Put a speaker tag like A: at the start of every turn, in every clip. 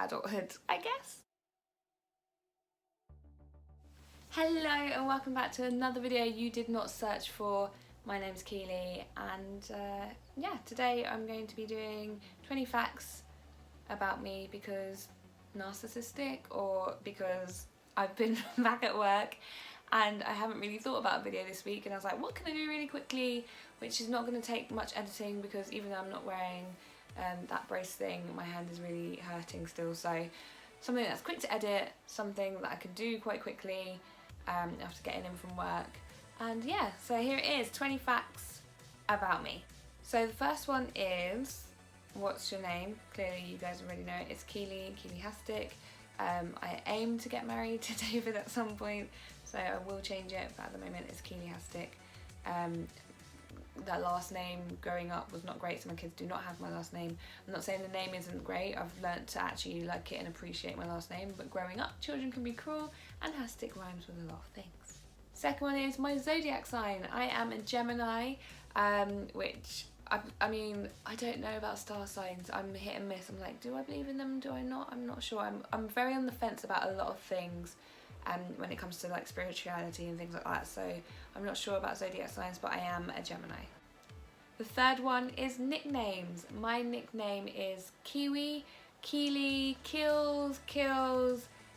A: adulthood, I guess. Hello and welcome back to another video you did not search for. My name's Keely and yeah, today I'm going to be doing 20 facts about me because narcissistic or because I've been back at work and I haven't really thought about a video this week, and I was like, what can I do really quickly which is not going to take much editing, because even though I'm not wearing that brace thing, my hand is really hurting still, so something that's quick to edit, something that I can do quite quickly after getting in from work. And yeah, so here it is, 20 facts about me. So the first one is, what's your name? Clearly you guys already know it. It's Kealy.H. I aim to get married to David at some point, so I will change it, but at the moment it's Kealy.H. That last name growing up was not great, so my kids do not have my last name. I'm not saying the name isn't great, I've learnt to actually like it and appreciate my last name, but growing up children can be cruel, and Hastic rhymes with a lot of things. Second one is my zodiac sign. I am a Gemini, which I mean, I don't know about star signs. I'm hit and miss. I'm like, do I believe in them? Do I not? I'm not sure. I'm very on the fence about a lot of things when it comes to like spirituality and things like that. So I'm not sure about zodiac signs, but I am a Gemini. The third one is nicknames. My nickname is Kiwi, Keely, Kills,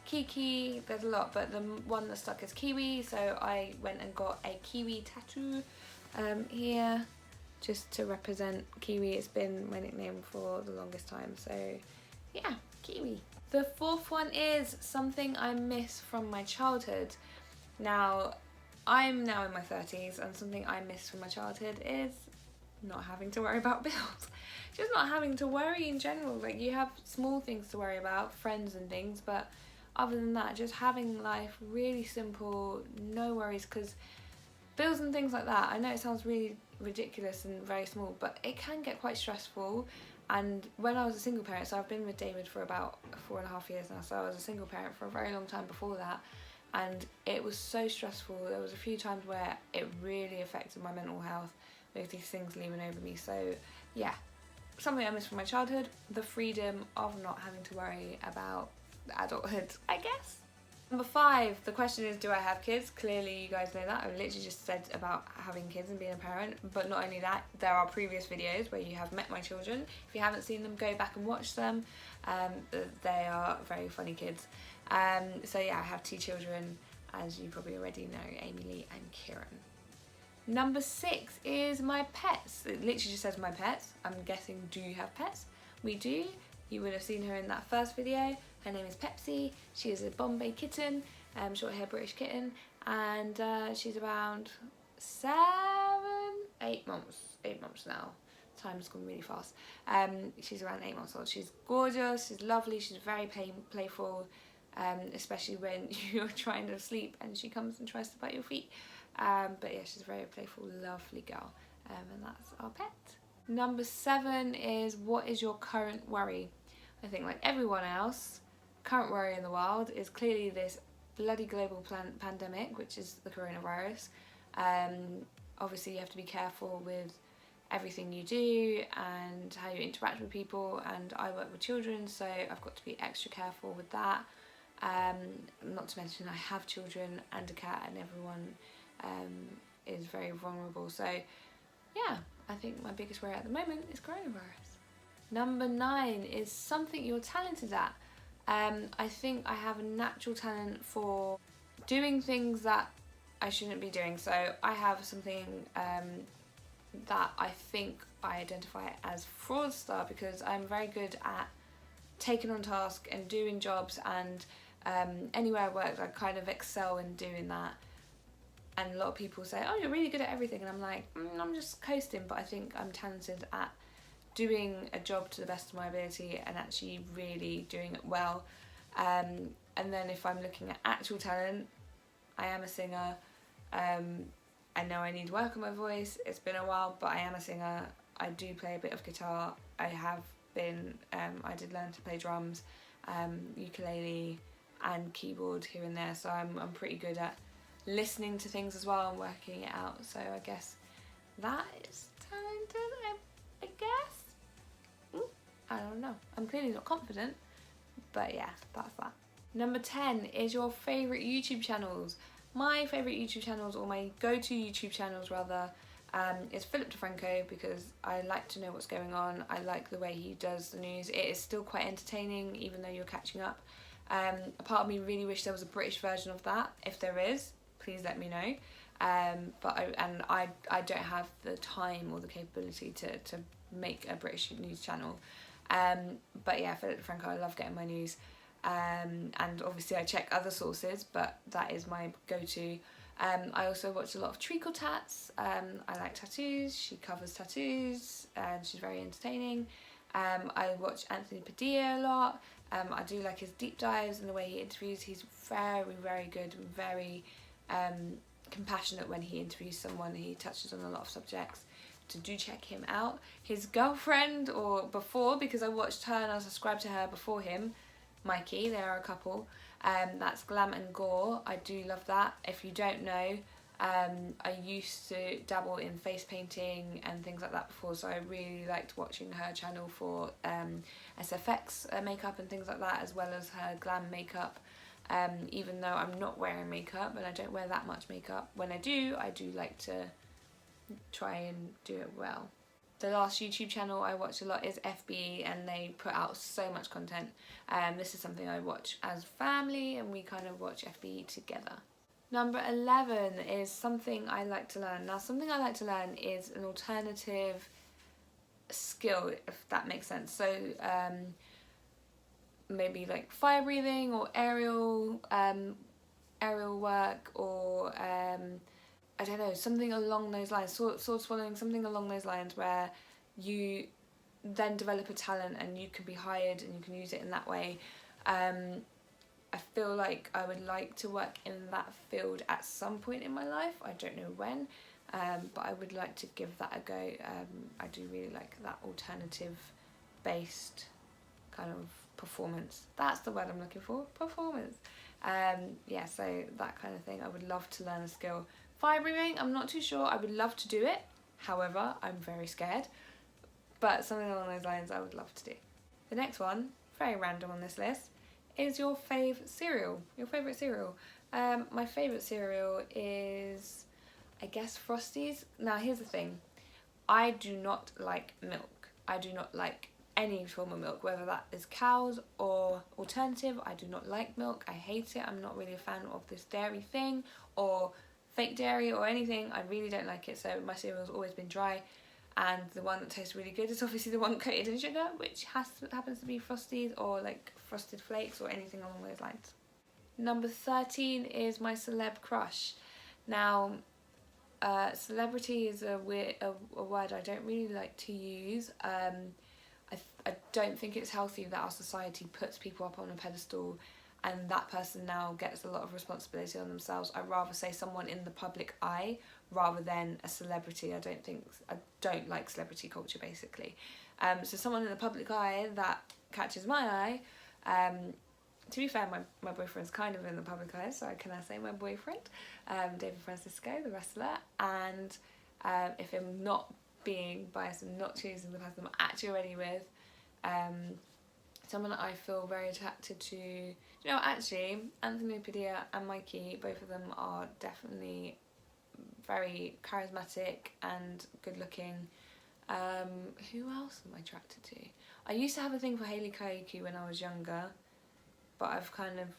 A: Kiki. There's a lot, but the one that stuck is Kiwi. So I went and got a Kiwi tattoo here, just to represent Kiwi. It's been my nickname for the longest time, so yeah, Kiwi. The fourth one is something I miss from my childhood. Now, I'm now in my 30s, and something I miss from my childhood is not having to worry about bills. Just not having to worry in general. Like, you have small things to worry about, friends and things, but other than that, just having life really simple, no worries, because bills and things like that, I know it sounds really ridiculous and very small, but it can get quite stressful. And when I was a single parent, so I've been with David for about 4.5 years now, so I was a single parent for a very long time before that, and it was so stressful. There was a few times where it really affected my mental health with these things looming over me. So yeah, something I miss from my childhood, the freedom of not having to worry about adulthood, I guess. Number 5, the question is, do I have kids? Clearly you guys know that. I literally just said about having kids and being a parent, but not only that, there are previous videos where you have met my children. If you haven't seen them, go back and watch them. They are very funny kids. So yeah, I have 2 children, as you probably already know, Amy Lee and Kieran. Number 6 is my pets. It literally just says my pets. I'm guessing, do you have pets? We do. You would have seen her in that first video. Her name is Pepsi. She is a Bombay kitten, short hair British kitten, and she's around 8 months. 8 months now. Time's gone really fast. She's around 8 months old. She's gorgeous. She's lovely. She's very playful, especially when you're trying to sleep and she comes and tries to bite your feet. But yeah, she's a very playful, lovely girl, and that's our pet. Number 7 is, what is your current worry? I think, like everyone else, current worry in the world is clearly this bloody global pandemic, which is the coronavirus. Obviously you have to be careful with everything you do and how you interact with people, and I work with children, so I've got to be extra careful with that. Not to mention I have children and a cat, and everyone is very vulnerable, so yeah, I think my biggest worry at the moment is coronavirus. Number 9 is something you're talented at. I think I have a natural talent for doing things that I shouldn't be doing. So I have something that I think I identify as fraudster, because I'm very good at taking on task and doing jobs, and anywhere I work I kind of excel in doing that. And a lot of people say, oh, you're really good at everything, and I'm like, I'm just coasting, but I think I'm talented at doing a job to the best of my ability and actually really doing it well. And then if I'm looking at actual talent, I am a singer. I know I need work on my voice. It's been a while, but I am a singer. I do play a bit of guitar. I did learn to play drums, ukulele and keyboard here and there, so I'm pretty good at listening to things as well and working it out. So I guess that is talented, I guess. I don't know. I'm clearly not confident, But yeah, that's that. Number 10 is your favourite YouTube channels. My favourite YouTube channels, or my go-to YouTube channels rather, is Philip DeFranco, because I like to know what's going on. I like the way he does the news. It is still quite entertaining even though you're catching up. A part of me really wish there was a British version of that. If there is, please let me know. But I don't have the time or the capability to make a British news channel. But yeah, Philip DeFranco, I love getting my news. And obviously I check other sources, but that is my go-to. I also watch a lot of Treacle Tats. I like tattoos. She covers tattoos and she's very entertaining. I watch Anthony Padilla a lot. I do like his deep dives and the way he interviews. He's very, very good, very compassionate when he interviews someone. He touches on a lot of subjects. So do check him out. His girlfriend, or before, because I watched her and I subscribed to her before him, Mikey, they are a couple. That's Glam and Gore. I do love that. If you don't know, I used to dabble in face painting and things like that before, so I really liked watching her channel for SFX makeup and things like that, as well as her glam makeup. Even though I'm not wearing makeup and I don't wear that much makeup, when I do like to try and do it well. The last YouTube channel I watch a lot is FBE, and they put out so much content. This is something I watch as family, and we kind of watch FBE together. Number 11 is something I like to learn. Now, something I like to learn is an alternative skill, if that makes sense. So maybe like fire breathing or aerial work, or I don't know, something along those lines, sword swallowing, something along those lines, where you then develop a talent and you can be hired and you can use it in that way. I feel like I would like to work in that field at some point in my life. I don't know when, but I would like to give that a go. I do really like that alternative based kind of performance. That's the word I'm looking for, performance. Yeah, so that kind of thing. I would love to learn a skill. Fire breathing, I'm not too sure. I would love to do it. However, I'm very scared. But something along those lines I would love to do. The next one, very random on this list, is your favourite cereal. Your favourite cereal. My favourite cereal is, I guess, Frosties. Now, here's the thing. I do not like milk. I do not like any form of milk, whether that is cows or alternative. I do not like milk. I hate it. I'm not really a fan of this dairy thing or fake dairy or anything. I really don't like it, so my cereal's always been dry. And the one that tastes really good is obviously the one coated in sugar, which happens to be Frosties or like Frosted Flakes or anything along those lines. Number 13 is my celeb crush. Now, celebrity is a word I don't really like to use. I don't think it's healthy that our society puts people up on a pedestal and that person now gets a lot of responsibility on themselves. I'd rather say someone in the public eye rather than a celebrity. I don't like celebrity culture, basically. So someone in the public eye that catches my eye, to be fair, my boyfriend's kind of in the public eye, so can I say my boyfriend, David Francisco, the wrestler, and if I'm not being biased and not choosing the person I'm actually already with, someone that I feel very attracted to. You know, actually, Anthony Padilla and Mikey, both of them are definitely very charismatic and good looking. Who else am I attracted to? I used to have a thing for Hayley Kiyoko when I was younger, but I've kind of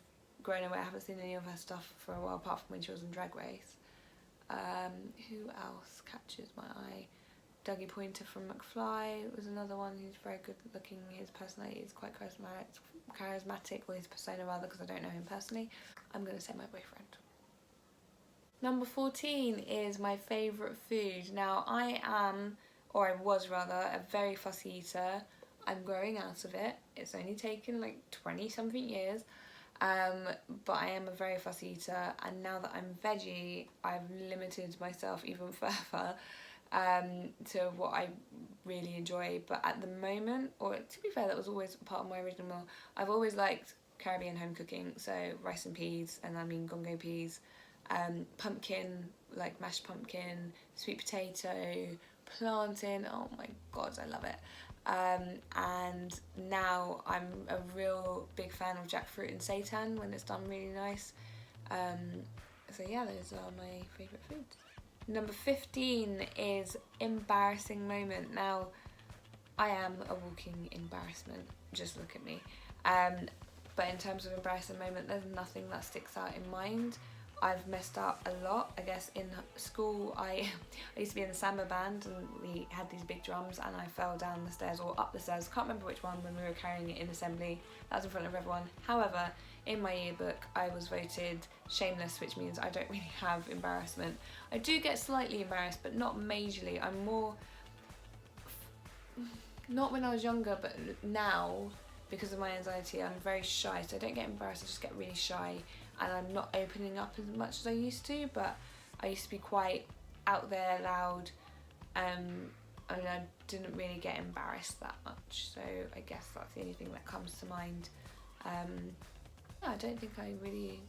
A: grown away. I haven't seen any of her stuff for a while, apart from when she was in Drag Race. Who else catches my eye? Dougie Pointer from McFly was another one who's very good looking. His personality is quite charismatic, or his persona rather, because I don't know him personally. I'm going to say my boyfriend. Number 14 is my favourite food. Now, I am, or I was rather, a very fussy eater. I'm growing out of it. It's only taken like 20 something years. But I am a very fussy eater, and now that I'm veggie, I've limited myself even further to what I really enjoy. But at the moment, or to be fair, that was always part of my original meal, I've always liked Caribbean home cooking, so rice and peas, and I mean gongo peas, pumpkin, like mashed pumpkin, sweet potato, plantain, oh my god, I love it. and now I'm a real big fan of jackfruit and seitan when it's done really nice. So yeah, those are my favourite foods. Number 15 is embarrassing moment. Now, I am a walking embarrassment, just look at me. But in terms of embarrassing moment, there's nothing that sticks out in mind. I've messed up a lot. I guess in school I used to be in the samba band, and we had these big drums, and I fell down the stairs or up the stairs, can't remember which one, when we were carrying it in assembly. That was in front of everyone. However, in my yearbook I was voted shameless, which means I don't really have embarrassment. I do get slightly embarrassed, but not majorly. I'm more, not when I was younger, but now, because of my anxiety, I'm very shy, so I don't get embarrassed, I just get really shy, and I'm not opening up as much as I used to. But I used to be quite out there, loud, and I didn't really get embarrassed that much, so I guess that's the only thing that comes to mind. I don't think I really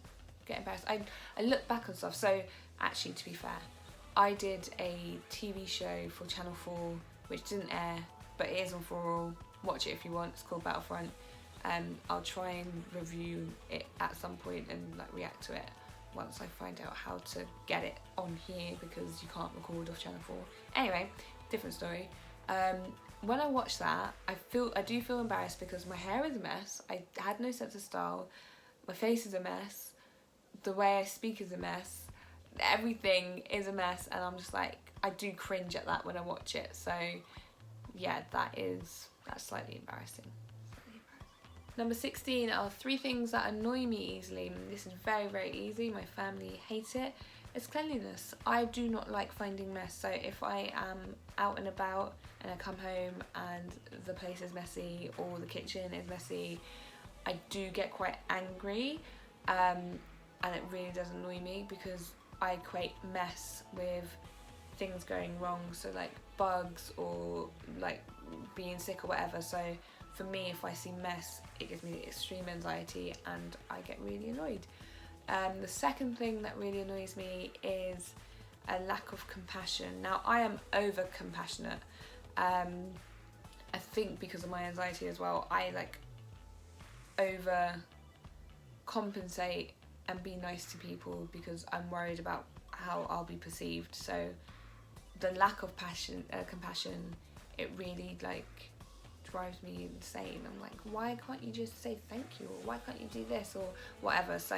A: get embarrassed. I look back on stuff. So actually, to be fair, I did a TV show for Channel 4 which didn't air, but it is on For All. Watch it if you want. It's called Battlefront. I'll try and review it at some point and like react to it once I find out how to get it on here, because you can't record off Channel 4. Anyway, different story. When I watch that, I do feel embarrassed because my hair is a mess. I had no sense of style. My face is a mess. The way I speak is a mess. Everything is a mess, and I'm just like, I do cringe at that when I watch it. So yeah, that's slightly embarrassing. Number 16 are 3 things that annoy me easily. This is very, very easy. My family hate it. It's cleanliness. I do not like finding mess. So if I am out and about and I come home and the place is messy or the kitchen is messy, I do get quite angry, and it really does annoy me because I equate mess with things going wrong, so like bugs or like being sick or whatever. So for me, if I see mess, it gives me extreme anxiety and I get really annoyed. The second thing that really annoys me is a lack of compassion. Now, I am over compassionate. I think because of my anxiety as well, I like over compensate and be nice to people because I'm worried about how I'll be perceived. So the lack of compassion, it really like drives me insane. I'm like, why can't you just say thank you, or why can't you do this or whatever? So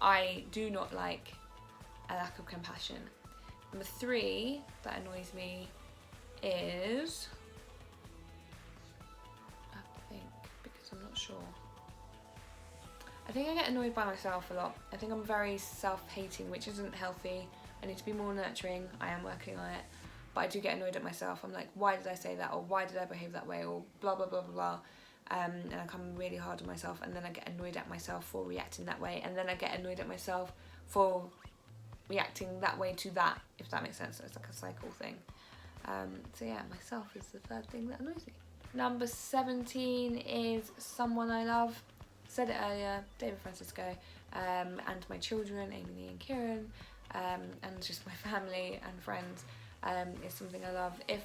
A: I do not like a lack of compassion. Number 3 that annoys me is, I have to think because I'm not sure. I think I get annoyed by myself a lot. I think I'm very self-hating, which isn't healthy. I need to be more nurturing. I am working on it. But I do get annoyed at myself. I'm like, why did I say that? Or why did I behave that way? Or blah, blah, blah, blah, blah. And I come really hard on myself. And then I get annoyed at myself for reacting that way. And then I get annoyed at myself for reacting that way to that, if that makes sense. It's like a cycle thing. So yeah, myself is the 3rd thing that annoys me. Number 17 is someone I love. Said it earlier, David Francisco, and my children, Amy, Lee and Kieran, and just my family and friends, is something I love. If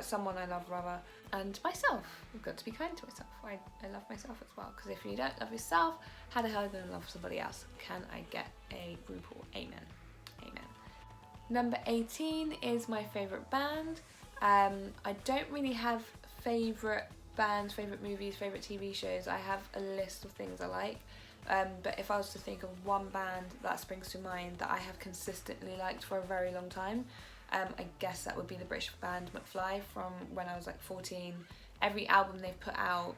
A: someone I love rather, and myself. I've got to be kind to myself. I love myself as well, because if you don't love yourself, how the hell are you going to love somebody else? Can I get a RuPaul? Amen. Amen. Number 18 is my favourite band. I don't really have favourite bands, favourite movies, favourite TV shows. I have a list of things I like, but if I was to think of one band that springs to mind that I have consistently liked for a very long time, I guess that would be the British band McFly from when I was like 14. Every album they've put out,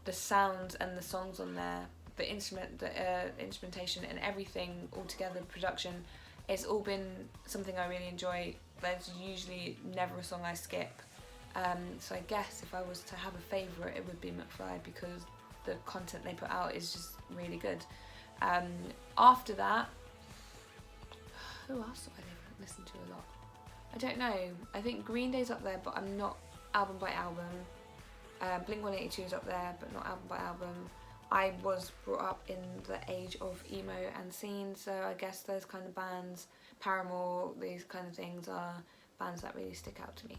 A: the sounds and the songs on there, the instrumentation and everything all together, the production, it's all been something I really enjoy. There's usually never a song I skip. So I guess if I was to have a favourite, it would be McFly, because the content they put out is just really good. After that, who else do I listen to a lot? I don't know. I think Green Day's up there, but I'm not album by album. Blink-182 is up there, but not album by album. I was brought up in the age of emo and scene, so I guess those kind of bands, Paramore, these kind of things are bands that really stick out to me.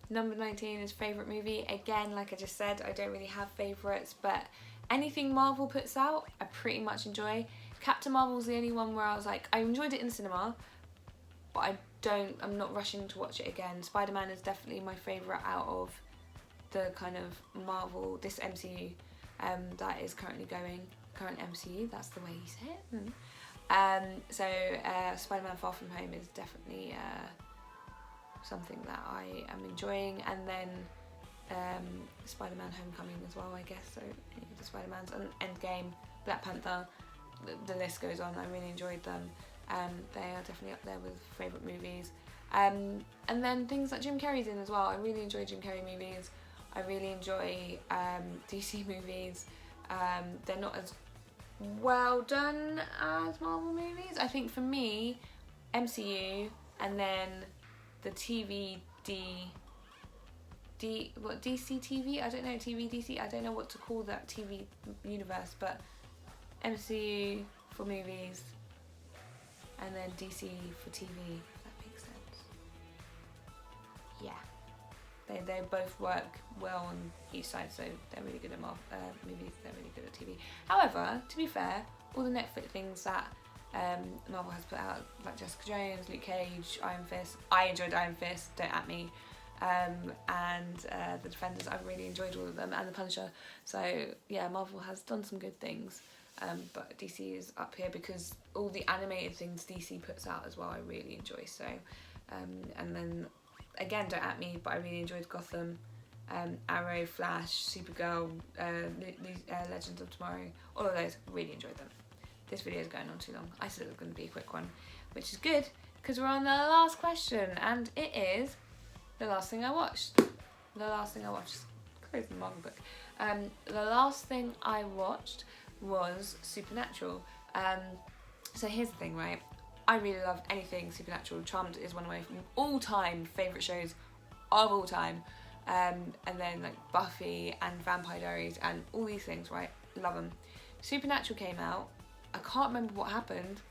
A: Number 19 is favourite movie. Again, like I just said, I don't really have favourites, but anything Marvel puts out, I pretty much enjoy. Captain Marvel's the only one where I was like, I enjoyed it in cinema, but I'm not rushing to watch it again. Spider-Man is definitely my favourite out of the kind of Marvel, this MCU that is currently going, current MCU, that's the way you say it. So Spider-Man Far From Home is definitely something that I am enjoying, and then Spider-Man Homecoming as well, I guess, so the Spider-Man's, and Endgame, Black Panther, the list goes on. I really enjoyed them. They are definitely up there with favourite movies. And then things like Jim Carrey's in as well. I really enjoy Jim Carrey movies. I really enjoy DC movies. They're not as well done as Marvel movies. I think for me, MCU, and then the DC TV? I don't know, TV, DC, I don't know what to call that TV universe, but MCU for movies, and then DC for TV, if that makes sense. Yeah. They both work well on each side, so they're really good at movies, they're really good at TV. However, to be fair, all the Netflix things that Marvel has put out, like Jessica Jones, Luke Cage, Iron Fist, I enjoyed Iron Fist, don't at me, and The Defenders, I've really enjoyed all of them, and The Punisher. So yeah, Marvel has done some good things, but DC is up here because all the animated things DC puts out as well I really enjoy. So and then again, don't at me, but I really enjoyed Gotham, Arrow, Flash, Supergirl, Legends of Tomorrow, all of those, really enjoyed them. This video is going on too long. I said it was going to be a quick one, which is good because we're on the last question, and it is the last thing I watched. The last thing I watched. Close the Marvel book. The last thing I watched was Supernatural. So here's the thing, right? I really love anything Supernatural. Charmed is one of my all-time favourite shows of all time. And then like Buffy and Vampire Diaries and all these things, right? Love them. Supernatural came out. I can't remember what happened,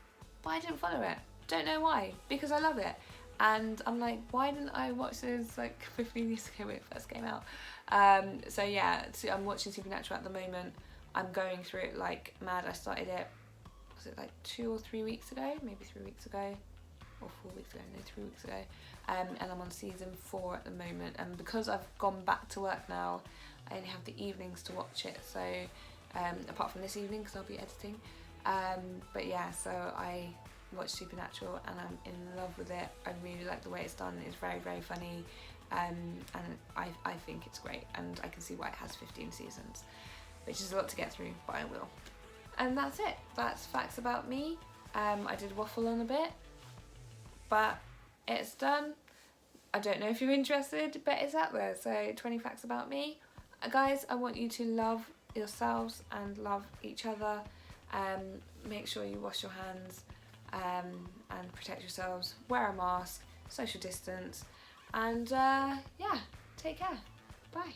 A: but I didn't follow it. Don't know why, because I love it. And I'm like, why didn't I watch this like 15 years ago when it first came out? So yeah, I'm watching Supernatural at the moment. I'm going through it like mad. I started it, was it like 2 or 3 weeks ago? Maybe 3 weeks ago, or 4 weeks ago, no, 3 weeks ago. And I'm on season 4 at the moment. And because I've gone back to work now, I only have the evenings to watch it. So apart from this evening, because I'll be editing. But yeah, so I watched Supernatural and I'm in love with it. I really like the way it's done. It's very, very funny, and I think it's great, and I can see why it has 15 seasons, which is a lot to get through, but I will. And that's it. That's facts about me. I did waffle on a bit, but it's done. I don't know if you're interested, but it's out there. So 20 facts about me. Guys, I want you to love yourselves and love each other. Make sure you wash your hands and protect yourselves, wear a mask, social distance, and yeah, take care. Bye.